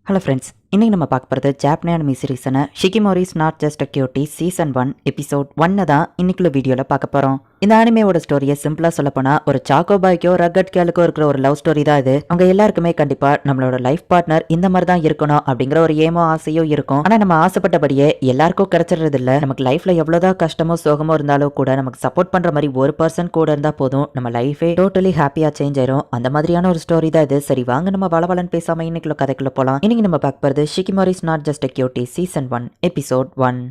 Hello friends, இன்னைக்கு நம்ம பார்க்க போகிறது ஜாப்பனீஸ் அனிமி சீரிஸான Shikimori's not just a cutie season 1 episode 1 தான் இன்னைக்குள்ள வீடியோவில் பார்க்க போகிறோம். இந்த அனிமையோட ஸ்டோரியை சிம்பிளாக சொல்ல போனால் ஒரு சாக்கோபாய்க்கோ ரக்கட் கேலுக்கோ இருக்கிற ஒரு லவ் ஸ்டோரி தான் இது. அவங்க எல்லாருக்குமே கண்டிப்பாக நம்மளோட லைஃப் பார்ட்னர் இந்த மாதிரி தான் இருக்கணும் அப்படிங்கிற ஒரு ஏமோ ஆசையோ இருக்கும். ஆனால் நம்ம ஆசைப்பட்டபடியே எல்லாருக்கும் கிடைச்சிடுறது இல்லை. நமக்கு லைஃப்ல எவ்வளோதான் கஷ்டமோ சோகமோ இருந்தாலும் கூட நமக்கு சப்போர்ட் பண்ணுற மாதிரி ஒரு பர்சன் கூட இருந்தால் போதும், நம்ம லைஃபே டோட்டலி ஹாப்பியாக சேஞ்ச் ஆயிரும். அந்த மாதிரியான ஒரு ஸ்டோரி தான் இது. சரி வாங்க நம்ம வளவலன்னு பேசாம இன்னைக்குள்ள கதைக்குள்ள போகலாம். இன்னைக்கு நம்ம பார்க்க போகிறது Shikimori's not just a cutie season 1 episode 1.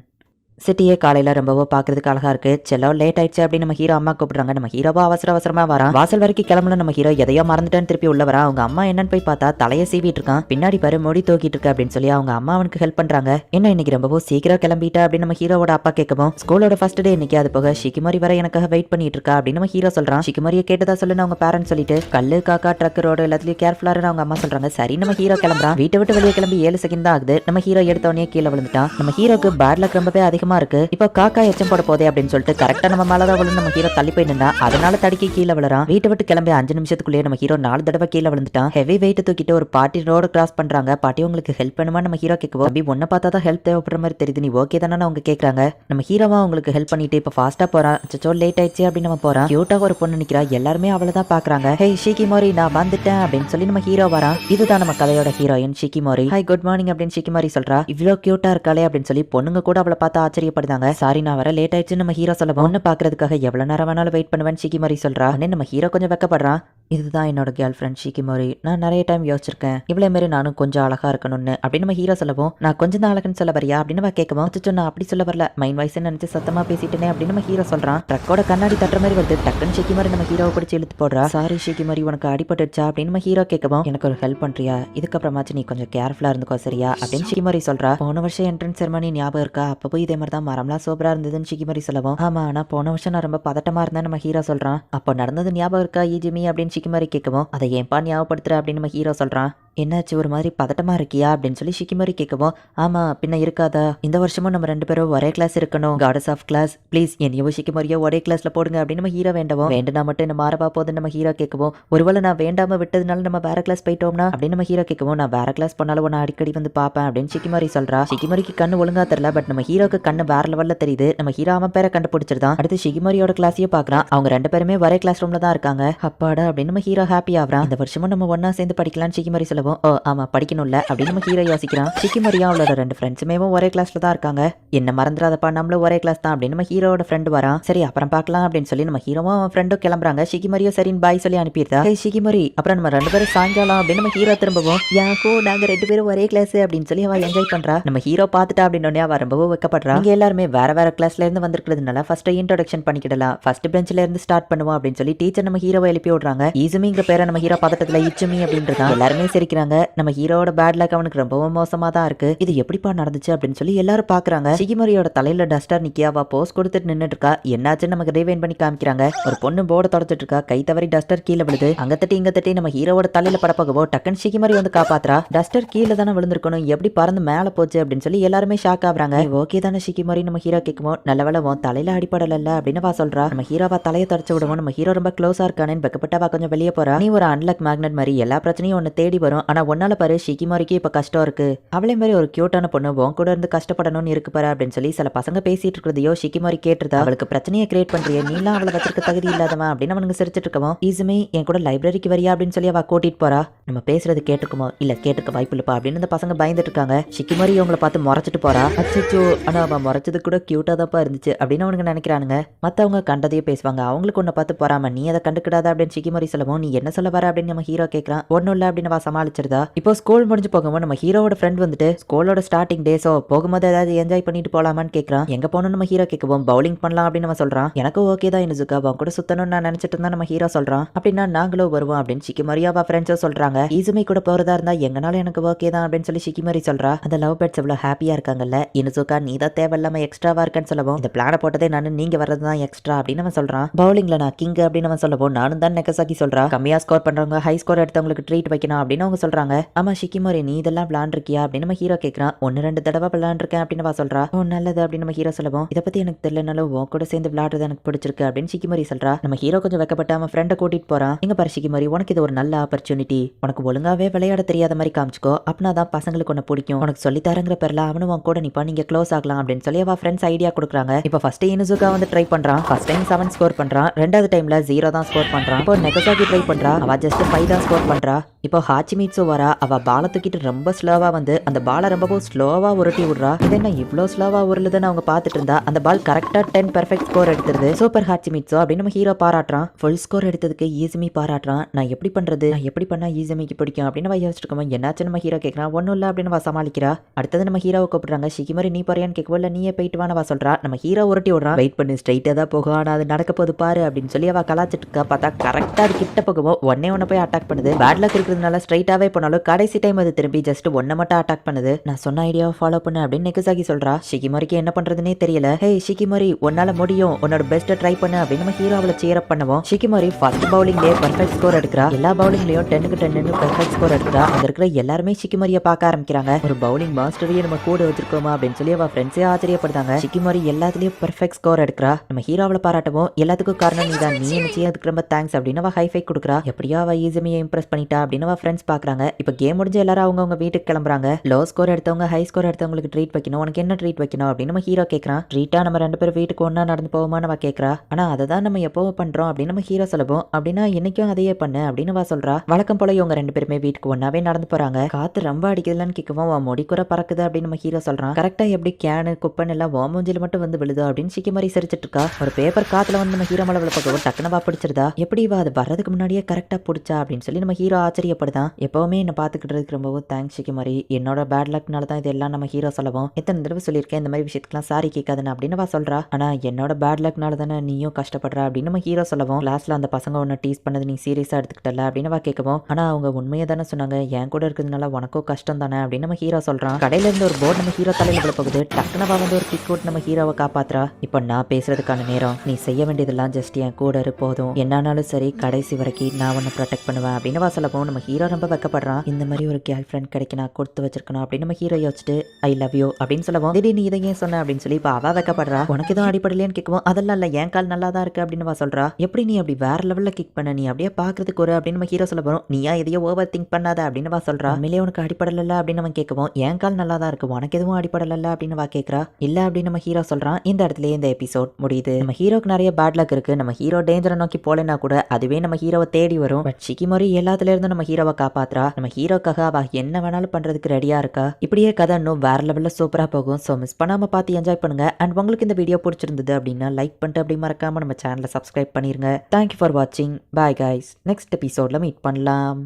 சிட்டியே காலையில ரொம்பவோ பாக்குறதுக்கு அழகா இருக்கு. செல்லோ லேட் ஆயிடுச்சு அப்படின்னு நம்ம ஹீரோ அம்மா கூப்பிடுறாங்க. நம்ம ஹீரோவா அவசர அவசரமா வரான். வாசல் வரைக்கும் கிளம்பல நம்ம ஹீரோ எதையோ மறந்துட்டேன்னு திருப்பி உள்ள வரா. அவங்க அம்மா என்னன்னு போய் பார்த்தா தலையை சீவிட்டு இருக்கான். பின்னாடி பாரு மொடி தூக்கிட்டு இருக்க அப்படின்னு சொல்லி அவங்க அம்மா அவனுக்கு ஹெல்ப் பண்றாங்க. என்ன இன்னைக்கு ரொம்பவோ சீக்கிரம் கிளம்பிட்டா அப்படின்னு நம்ம ஹீரோவோட அப்பா கேட்கவும், ஸ்கூலோட ஃபர்ஸ்ட் டே இன்னைக்கு, அது போக ஷிகிமோரி வர எனக்காக வெயிட் பண்ணிட்டு இருக்கா அப்படின்னு நம்ம ஹீரோ சொல்றான். ஷிகிமோரியை கேட்டதா சொல்லுன்னு அவங்க பேரண்ட்ஸ் சொல்லிட்டு கல்லு காக்கா ட்ரக் ரோடு எல்லாத்துலயும் கேர்ஃபுல்லா அவங்க அம்மா சொல்றாங்க. சரி நம்ம ஹீரோ கிளம்புறான். வீட்டை விட்டு வெளியே கிளம்பி 7 செகண்ட் தான் ஆகுது. நம்ம ஹீரோ எடுத்தவனே கீழே விழுந்துட்டான். நம்ம ஹீரோக்கு பேட் லக் ரொம்பவே அதிகமா இருக்கு. இப்போ காக்கா எச்சம் போட போதே அப்படின்னு சொல்லிட்டு கரெக்டா நம்ம மேலதான் விழுந்து நம்ம ஹீரோ தள்ளி போய் நின்றா. அதனால தடுக்கி கீழே விழுறான். வீட்டை விட்டு கிளம்பி 5 நிமிஷத்துக்குள்ளேயே நம்ம ஹீரோ 4 தடவை கீழே விழுந்துட்டான். ஹெவி வெயிட் தூக்கிட்டு ஒரு பாட்டி ரோடு கிராஸ் பண்றாங்க. பாட்டி உங்களுக்கு ஹெல்ப் வேணுமா நம்ம ஹீரோ கேட்கவும், அப்படி ஒன்ன பார்த்தா தான் ஹெல்ப் தேவைப்படுற மாதிரி தெரியுது, நீ ஓகே தானே அவங்க கேட்கறாங்க. நம்ம ஹீரோவா உங்களுக்கு ஹெல்ப் பண்ணிட்டு இப்போ ஃபாஸ்டா போறான். அச்சோ லேட் ஆயிடுச்சு அப்படின்னு நம்ம போறான். கியூட்டா ஒரு பொண்ணு நிக்கிறா. எல்லாருமே அவளை தான் பாக்குறாங்க. ஹே ஷிகிமோரி நான் வந்துட்டேன் அப்படின்னு சொல்லி நம்ம ஹீரோ வரான். இதுதான் நம்ம கதையோட ஹீரோயின் ஷிகிமோரி. ஹாய் குட் மார்னிங் அப்படின்னு ஷிகிமோரி சொல்றா. இவ்வளோ கியூட்டா இருக்காளே அப்படின்னு சொல்லி பொண்ணுங்க கூட அவளை பார்த்து ஆச்சரியப்படுதாங்க. சாரி நான் வர லேட் ஆயிடுச்சு நம்ம ஹீரோ சொல்ல, பொண்ணு பாக்குறதுக்காக எவ்வளவு நேரம் வேணாலும் வெயிட் பண்ணுவேன் ஷிகிமோரி சொல்றா. நம்ம ஹீரோ கொஞ்சம் வெக்கப்படுறான். இதுதான் என்னோட கேர்ள் ஃப்ரெண்ட் ஷிகிமோரி. நான் நிறைய டைம் யோசிச்சிருக்கேன் இவ்வளவு மாரி நானும் கொஞ்சம் அழகா இருக்கணும்னு அப்படின்னு நம்ம ஹீரோ சொல்லவும், நான் கொஞ்சம் தான் அழகுன்னு சொல்ல வரியா அப்படின்னு நம்ம கேட்கவும், நான் அப்படி சொல்ல வரல, மைண்ட் வாய்ஸ் நினைச்சு சத்தமா பேசிட்டேனே அப்படின்னு நம்ம ஹீரோ சொல்றான். ட்ரக்கோட கண்ணாடி தட்டுற மாதிரி வருது. டக்குன்னு ஷிகிமோரி நம்ம ஹீரோவை பிடிச்சி இழுத்து போடுறா. சாரி ஷிகிமோரி உனக்கு அடிபட்டுச்சா அப்படின்னு நம்ம ஹீரோ கேட்கவும், எனக்கு ஒரு ஹெல்ப் பண்றியா, இதுக்கப்புறமாச்சு நீ கொஞ்சம் கேர்ஃபுல்லா இருந்துக்கோ சரியா அப்படின்னு ஷிகிமோரி சொல்றா. போன வருஷம் என்ட்ரன்ஸ் செரமனி ஞாபகம் இருக்கா, அப்போ போய் இதே மாதிரி தான் மரம்லாம் சூப்பரா இருந்ததுன்னு ஷிகிமோரி சொல்லவும், ஆமா ஆனா போன வருஷம் நான் ரொம்ப பதட்டமா இருந்தேன் நம்ம ஹீரோ சொல்றான். அப்போ நடந்தது ஞாபகம் இருக்கா ஈஜிமி அப்படின்னு ஷிகிமோரி கேட்கவும், அதை ஏன்பா ஞாபகப்படுத்துற அப்படின்னு நம்ம ஹீரோ சொல்றான். என்னாச்சு ஒரு மாதிரி பதட்டமா இருக்கியா அப்படின்னு சொல்லி ஷிகிமோரி கேட்கவும், ஆமா பின்ன இருக்காதா, இந்த வருஷமும் நம்ம 2 பேரும் ஒரே கிளாஸ் இருக்கணும், காடஸ் ஆஃப் கிளாஸ் ப்ளீஸ் என்னையோ ஷிகிமோரியோ ஒரே கிளாஸ்ல போடுங்க அப்படின்னு நம்ம ஹீரோ வேண்டவும், வேண்டுனா மட்டும் என்ன மாறப்பா போதுன்னு நம்ம ஹீரோ கேட்கவும், ஒருவேளை நான் வேண்டாம விட்டதுனால நம்ம வேற கிளாஸ் போயிட்டோம்னா அப்படின்னு நம்ம ஹீரோ கேட்கவும், நான் வேற கிளாஸ் போனாலும் நான் அடிக்கடி வந்து பாப்பேன் அப்படின்னு ஷிகிமோரி சொல்றா. ஷிகிமோரிக்கு கண்ணு ஒழுங்கா தெரியல, பட் நம்ம ஹீரோக்கு கண்ணு வேற லெவல்ல தெரியுது. நம்ம ஹீரோ அவன் பேரை கண்டுபிடிச்சிருந்தான். அடுத்து ஷிகிமோரியோட கிளாஸையும் பாக்குறான். அவங்க 2 பேருமே ஒரே கிளாஸ் ரூம்ல தான் இருக்காங்க. அப்பாடா அப்படின்னு நம்ம ஹீரோ ஹாப்பி ஆகுறான். இந்த வருஷமும் நம்ம ஒன்னா சேர்ந்து படிக்கலாம்னு ஷிகிமோரி சொல்லவும், ஓ ஆமா படிக்கணும்ல அப்படின்னு நம்ம ஹீரோ யோசிக்கிறான். ஷிகிமோரியா அவளோட 2 ஃப்ரெண்ட்ஸுமே ஒரே கிளாஸ்ல தான் இருக்காங்க. என்ன மறந்துடாதப்பா நம்மளும் ஒரே கிளாஸ் தான் அப்படின்னு நம்ம ஹீரோட ஃப்ரெண்ட் வரான். சரி அப்புறம் பார்க்கலாம் அப்படின்னு சொல்லி நம்ம ஹீரோவும் அவன் ஃப்ரெண்டும் கிளம்புறாங்க. ஷிகிமோரியோ சரின்னு பாய் சொல்லி அனுப்பிடுறா. ஹே ஷிகிமோரி அப்புறம் நம்ம 2 பேரும் சாயங்காலம் அப்படின்னு நம்ம ஹீரோ திரும்பவும், யாஹோ நாங்க 2 பேரும் ஒரே கிளாஸ் அப்படின்னு சொல்லி அவ என்ஜாய் பண்றா. நம்ம ஹீரோ பார்த்துட்டா அப்படின்னு அவ ரொம்பவும் வைக்கப்படுறா. நீங்க எல்லாருமே வேற வேற கிளாஸ்ல இருந்து வந்திருக்கிறதுனால ஃபர்ஸ்ட் இன்ட்ரோடக்ஷன் பண்ணிக்கிடலாம், ஃபர்ஸ்ட் பெஞ்ச்ல இருந்து ஸ்டார்ட் பண்ணுவோம் அப்படின்னு சொல்லி டீச்சர் நம்ம ஹீரோவை எழுப்பி விடுறாங்க. ஈசுமிங்கிற பேரை நம்ம ஹீரோ பதட்டத்துல இச்சுமி அப்படின்றதா எல்லாருமே சிரிக்கிறாங்க. நம்ம ஹீரோட பேட் லக் அவனுக்கு ரொம்பவும் மோசமா தான் இருக்கு. இது எப்படிப்பா நடந்துச்சு அப்படின்னு சொல்லி எல்லாரும் பாக்குறாங்க. ஷிகிமோரியோட தலையில டஸ்டர் நிக்கியாவா போஸ் கொடுத்துட்டு நின்னுட்டு இருக்கா. என்னாச்சு நமக்கு ரிவைன் பண்ணி காமிக்கிறாங்க. ஒரு பொண்ணு போர்டு தொடச்சிட்டு இருக்கா. கை தவறி டஸ்டர் கீழே விழுது. அங்க தட்டி இங்க தட்டி நம்ம ஹீரோவோட தலையில படப்பகவோ டக்குன்னு ஷிகிமோரி வந்து காப்பாத்துறா. டஸ்டர் கீழே தானே விழுந்திருக்கணும், எப்படி பறந்து மேல போச்சு அப்படின்னு சொல்லி எல்லாருமே ஷாக் ஆகுறாங்க. ஓகே தானே ஷிகிமோரி நம்ம ஹீரோ கேட்குவோம், நல்ல வேலை உன் தலையில அடிப்படல அப்படின்னு வா சொல்றா. நம்ம ஹீரோவா தலையை தொடச்சு விடுவோம். நம்ம ஹீரோ ரொம்ப க்ளோஸா இருக்கானு வெக்கப்பட்டவா கொஞ்சம் வெளியே போறா. நீ ஒரு அன்லக் மேக்னெட் மாதிரி எல்லா பிரச்சனையும் ஒன்னு தேடி வரும். ஆனா ஒன்னால பாரு ஷிகிமோரிக்கு இப்ப கஷ்டம் இருக்கு. அவளே மாதிரி ஒரு கியூட்டான பொண்ணு உன் கூட இருந்து கஷ்டப்படணும்னு இருக்கு பாரு அப்படின்னு சொல்லி சில பசங்க பேசிட்டு இருக்கிறதையோ ஷிகிமோரி கேட்டுருதா. அவளுக்கு பிரச்சனையை கிரியேட் பண்றிய, நீலாம் அவளை வச்சிருக்க தகுதி இல்லாதவன் அப்படின்னு அவனுக்கு சிரிச்சிட்டு இருக்கவும், ஈசுமே என் கூட லைப்ரரிக்கு வரியா அப்படின்னு சொல்லி அவ கூட்டிட்டு போறா. நம்ம பேசுறது கேட்டுக்குமோ இல்ல கேட்டுக்க வாய்ப்பு இல்லப்பா அப்படின்னு இந்த பசங்க பயந்துட்டு இருக்காங்க. ஷிகிமோரி அவங்களை பார்த்து முறைச்சிட்டு போறா. அச்சோ ஆனா அவன் முறைச்சது கூட கியூட்டா தான்ப்பா இருந்துச்சு அப்படின்னு அவனுக்கு நினைக்கிறானுங்க. மத்தவங்க கண்டதையே பேசுவாங்க, அவங்களுக்கு ஒன்ன பார்த்து போறாம நீ அதை கண்டுக்கிடாத அப்படின்னு ஷிகிமோரி சொல்லவும், நீ என்ன சொல்ல வர அப்படின்னு நம்ம ஹீரோ கேட்கறான். ஒன்னும் இல்ல அப்படின்னு அவ சமாளிச்சிருதா. இப்போ ஸ்கூல் முடிஞ்சு போகும்போது நம்ம ஹீரோட ஃப்ரெண்ட் வந்துட்டு ஸ்கூலோட ஸ்டார்டிங் டேஸோ போகும்போது ஏதாவது என்ஜாய் பண்ணிட்டு போலாமான்னு கேட்கறான். எங்க போகணும் நம்ம ஹீரோ கேட்கவும், பவுலிங் பண்ணலாம் அப்படின்னு நம்ம சொல்றான். எனக்கு ஓகே தான் இனுசுக்கா, அவன் கூட சுத்தணும்னு நான் நினைச்சிட்டு இருந்தா நம்ம ஹீரோ சொல்றான். அப்படின்னா நாங்களும் வருவோம் அப்படின்னு ஷிகிமோரியா அவ ஃப்ரெண்ட்ஸோ சொல்றாங்க. ஈசுமி கூட போறதா இருந்தா எங்கனாலும் எனக்கு ஓகே தான் அப்படின்னு சொல்லி ஷிகிமோரி சொல்றா. அந்த லவ் பேர்ட்ஸ் எவ்வளவு ஹாப்பியா இருக்காங்கல்ல, இனுசுக்கா நீ தான் தேவையில்லாம எக்ஸ்ட்ராவா இருக்கன்னு சொல்லவும், இந்த பிளான போட்டதே நான் நீங்க வர்றதுதான் எக்ஸ்ட்ரா அப்படின்னு அவன் சொல்றான். பவுலிங்ல நான் கிங் அப்படின்னு அவன் சொல்லவும், நானும் தான் நெகசாக்கி சொல்றா. கம்மியா ஸ்கோர் பண்றவங்க ஹை ஸ்கோர் எடுத்தவங்களுக்கு ட்ரீட் வைக்கணும் அப்படின்னு அவங்க சொல்றாங்க. ஆமா ஷிகிமோரி, நீ இதெல்லாம் விளையாண்டுருக்கியா அப்படின்னு நம்ம ஹீரோ கேட்கறான். 1-2 தடவை விளையாண்டுருக்கேன் அப்படின்னு சொல்றா. ஓ நல்லது அப்படின்னு நம்ம ஹீரோ சொல்லவும், இதை பத்தி எனக்கு தெரியலனாலும் உன் கூட சேர்ந்து விளையாடுறது எனக்கு பிடிச்சிருக்கு அப்படின்னு ஷிகிமோரி சொல்றா. நம்ம ஹீரோ கொஞ்சம் வெக்கப்பட்ட அவன் ஃப்ரெண்டை கூட்டிட்டு போறான். இங்க பாரு ஷிகிமோரி, உனக்கு இது ஒரு நல்ல ஆப்பர்ச்சுனிட்டி. உனக்கு ஒழுங்காவே விளையாட தெரியாத மாதிரி காமிச்சுக்கோ, அப்படின்னாதான் பசங்களுக்கு ஒன்னு பிடிக்கும். உனக்கு சொல்லி தரங்கிற பேர்ல அவனும் உன் கூட நிப்பா, நீங்க க்ளோஸ் ஆகலாம் அப்படின்னு சொல்லி அவ ஃப்ரெண்ட்ஸ் ஐடியா கொடுக்குறாங்க. இப்போ ஃபர்ஸ்ட் இனுசுகா வந்து ட்ரை பண்றான். ஃபர்ஸ்ட் டைம் 7 ஸ்கோர் பண்றான். ரெண்டாவது டைம்ல 0 தான் ஸ்கோர் பண்றான். இப்போ நெகசாகி ட்ரை பண்றா. அவ ஜஸ்ட் 5 தான் ஸ்கோர் பண்றா. இப்போ ஹாச்சிமிட்சு வரா. அவ பாலை தூக்கிட்டு ரொம்ப ஸ்லோவா வந்து அந்த பாலை ரொம்பவும் ஸ்லோவா உருட்டி விடுறா. இது என்ன இவ்வளோ ஸ்லோவா உருளுதுன்னு அவங்க பார்த்துட்டு இருந்தா அந்த பால் கரெக்டா 10 பெர்ஃபெக்ட் ஸ்கோர் எடுத்துருது. சூப்பர் ஹாச்சிமிட்சு அப்படின்னு நம்ம ஹீரோ பாராட்டுறான். ஃபுல் ஸ்கோர் எடுத்ததுக்கு ஈஸிமி பாராட்டுறான். நான் எப்படி பண்றது, நான் எப்படி பண்ணா ஈஸிமிக்கு பிடிக்கும் அப்படின்னு அவ யோசிச்சுட்டு இருக்கோம். என்னாச்சு நம்ம ஹீரோ கேட்கறான். ஒன்றும் இல்லை அப்படின்னு அவ சமாளிக்கிறா. அடுத்தது நம்ம ஹீரோவை கூப்பிடுறாங்க. ஷிகிமோரி நீ போறியான்னு கேட்கவோ, இல்லை நீயே போயிட்டு வான்னு அவ சொல்றா. நம்ம ஹீரோ உருட்டி விடுறான். வெயிட் பண்ணி ஸ்ட்ரைட்டா தான் போகும், ஆனா அது நடக்க போது பாரு அப்படின்னு சொல்லி அவ கலாச்சிட்டு இருக்கா. பார்த்தா கரெக்டா அது கிட்ட போகவும் ஒன்னே போய் அட்டாக் பண்ணுது. பேட் லக் இருக்கிறதுனால ஸ்ட்ரைட்டாவே போனாலும் கடைசி டைம் அது திரும்பி ஜஸ்ட் ஒன்ன மட்டும் அட்டாக் பண்ணுது. நான் சொன்ன ஐடியாவை ஃபாலோ பண்ணு அப்படின்னு நெகசாகி சொல்றா. ஷிகிமோரிக்கு என்ன பண்றதுனே தெரியல. ஹே ஷிகிமோரி, உன்னால முடியும், உன்னோட பெஸ்ட் ட்ரை பண்ணு அப்படின்னு நம்ம ஹீரோ அவளை சேர் அப் பண்ணுவோம். ஷிகிமோரி ஃபர்ஸ்ட் பவுலிங்லயே பெர்ஃபெக்ட் ஸ்கோர் எடுக்கிறா. எல்லா பவுலிங்லயும் 10க்கு 10 பெர்ஃபெக்ட் ஸ்கோர் எடுக்கிறா. அங்க இருக்கிற எல்லாருமே ஷிகிமோரியை பார்க்க ஆரம்பிக்கிறாங்க. ஒரு பவுலிங் மாஸ்டரையே நம்ம கூட வச்சிருக்கோமா அப்படின்னு சொல்லி அவ ஃப்ரெண்ட்ஸே ஆச்சரியப்படுறாங்க. ஷிகிமோரி எல்லாத்துலயும் பெர்ஃபெக்ட் ஸ்கோர் எடுக்கிறா. நம்ம ஹீரோவை பாராட்டவும், எல்லாத்துக்கும் காரணம் நீதான், நீ என்ன செய்யறதுக்கு ரொம்ப தேங்க்ஸ் அப்படின்னு அவ ஹைஃபை கொடுக்குறா. எப்படியோ அவ ஈஸிமியை இம்ப்ரெஸ் பண்ணிட்டா அப்படின்னு அவ ஃப்ரெண்ட்ஸ் பாக்குறாங்க. இப்போ கேம் முடிஞ்சு எல்லாரும் அவங்க வீட்டுக்கு கிளம்புறாங்க. லோ ஸ்கோர் எடுத்தவங்க ஹை ஸ்கோர் எடுத்தவங்களுக்கு ட்ரீட் வைக்கணும். உனக்கு என்ன ட்ரீட் வைக்கணும் அப்படின்னு நம்ம ஹீரோ கேட்கறான். ட்ரீட்டா நம்ம 2 பேரும் வீட்டுக்கு ஒன்னா நடந்து போவோமா நம்ம கேட்கறா. ஆனா அதை தான் நம்ம எப்பவும் பண்றோம் அப்படின்னு நம்ம ஹீரோ சொல்லவும், அப்படின்னா இன்னைக்கும் அதையே பண்ணு அப்படின்னு அவ சொல்றா. வழக்கம் போல இவங்க 2 பேருமே வீட்டுக்கு ஒன்னாவே நடந்து போறாங்க. காத்து ரொம்ப அடிக்குதுன்னு கேட்கவும் அவன் முடிக்குற பறக்குது அப்படின்னு நம்ம ஹீரோ சொல்றான். கரெக்டா எப்படி கேனு குப்பன் எல்லாம் ஓமூஞ்சில மட்டும் வந்து விழுது அப்படின்னு ஷிகிமோரி சிரிச்சிட்டு இருக்கா. ஒரு பேப்பர் காத்துல வந்து நம்ம ஹீரோ மேல விழப்பவும் டக்குனவா பிடிச்சிருதா. எப்படி இவ அது வர்றதுக்கு முன்னாடியே கரெக்டா பிடிச்சா அப்படின்னு சொல்லி நம்ம ஹீரோ ஆச்சரியப்படுதான். எப்பவுமே என்ன பாத்துக்கிட்டு ரொம்பவும் தேங்க்ஸ் ஷிகிமோரி, என்னோட பேட் லக்னால தான் இதெல்லாம் நம்ம ஹீரோ சொல்லவும், எத்தனை தடவை சொல்லியிருக்கேன் இந்த மாதிரி விஷயத்துக்குலாம் சாரி கேட்காதுன்னு அப்படின்னு அவ சொல்றா. ஆனா என்னோட பேட் லக்னால தானே நீயும் கஷ்டப்படுற அப்படின்னு நம்ம ஹீரோ சொல்லவும், கிளாஸ்ல அந்த பசங்க ஒன்னு டீஸ் பண்ணது நீ சீரியஸா எடுத்துக்கிட்டல அப்படின்னு அவ கேட்கவும், ஆனா அவங்க உண்மையை தானே சொன்னாங்க, என் கூட இருக்கிறதுனால உனக்கும் கஷ்டம் தானே அப்படின்னு நம்ம ஹீரோ சொல்றான். கடையில இருந்து ஒரு போர்டு நம்ம ஹீரோ தலையில விழ போகுது. டக்குனவா வந்து ஒரு கிக் அவுட் நம்ம ஹீரோவை காப்பாத்துறா. இப்போ நான் பேசுறதுக்கான நேரம், நீ செய்ய வேண்டியதெல்லாம் ஜஸ்ட் என் கூட இரு போதும், என்னானாலும் சரி கடைசி வரைக்கும் நான் உன்னை ப்ரொடெக்ட் பண்ணுவேன் அப்படின்னு அவ சொல்லவும் நம்ம ஹீரோ ரொம்ப வெக்கப்படுறான். இந்த மாதிரி ஒரு கேர்ள் ஃப்ரெண்ட் கிடைக்க நான் கொடுத்து வச்சிருக்கணும் அப்படின்னு நம்ம ஹீரோ யோசிச்சுட்டு ஐ லவ் யூ அப்படின்னு சொல்லவும், திடீர்னு இதை ஏன் சொன்ன அப்படின்னு சொல்லி இப்போ அவ வைக்கப்படுறா. உனக்கு எதுவும் அடிப்படலையான்னு கேட்கவும், அதெல்லாம் இல்ல என் கால் நல்லா தான் இருக்கு அப்படின்னு சொல்றா. எப்படி நீ அப்படி வேற லெவல்ல கிக் பண்ண, நீ அப்படியே பாக்குறதுக்கு ஒரு அப்படின்னு நம்ம ஹீரோ சொல்ல போறோம். நீயா எதையோ ஓவர் திங்க் பண்ணாத அப்படின்னு சொல்றா. உண்மையிலே உனக்கு அடிப்படல அப்படின்னு நம்ம கேட்கவும், என் கால் நல்லா தான் இருக்கு, உனக்கு எதுவும் அடிப்படல அப்படின்னு கேட்கறா. இல்ல அப்படின்னு நம்ம ஹீரோ சொல்றான். இந்த இடத்துல இந்த எபிசோட் முடியுது. நம்ம ஹீரோக்கு நிறைய பேட் லக் இருக்கு. நம்ம ஹீரோ டேஞ்சரை நோக்கி போலனா கூட அதுவே நம்ம ஹீரோவை தேடி வரும். பட் ஷிகிமோரி எல்லாத்துல இருந்து நம்ம ஹீரோவை காப்பாத்துறா. நம்ம ஹீரோக்காக அவ என்ன வேணாலும் பண்றதுக்கு ரெடியா இருக்கா. இப்படியே கதை இன்னும் வேற லெவல்ல சூப்பரா போகும். ஸோ மிஸ் பண்ணாம பார்த்து என்ஜாய் பண்ணுங்க. அண்ட் உங்களுக்கு இந்த வீடியோ பிடிச்சிருந்தது அப்படின்னா லைக் பண்ணிட்டு அப்படி மறக்காம நம்ம சேனலை சப்ஸ்கிரைப் பண்ணிருங்க. தேங்க்யூ ஃபார் வாட்சிங். Bye guys. நெக்ஸ்ட் எபிசோட்ல மீட் பண்ணலாம்.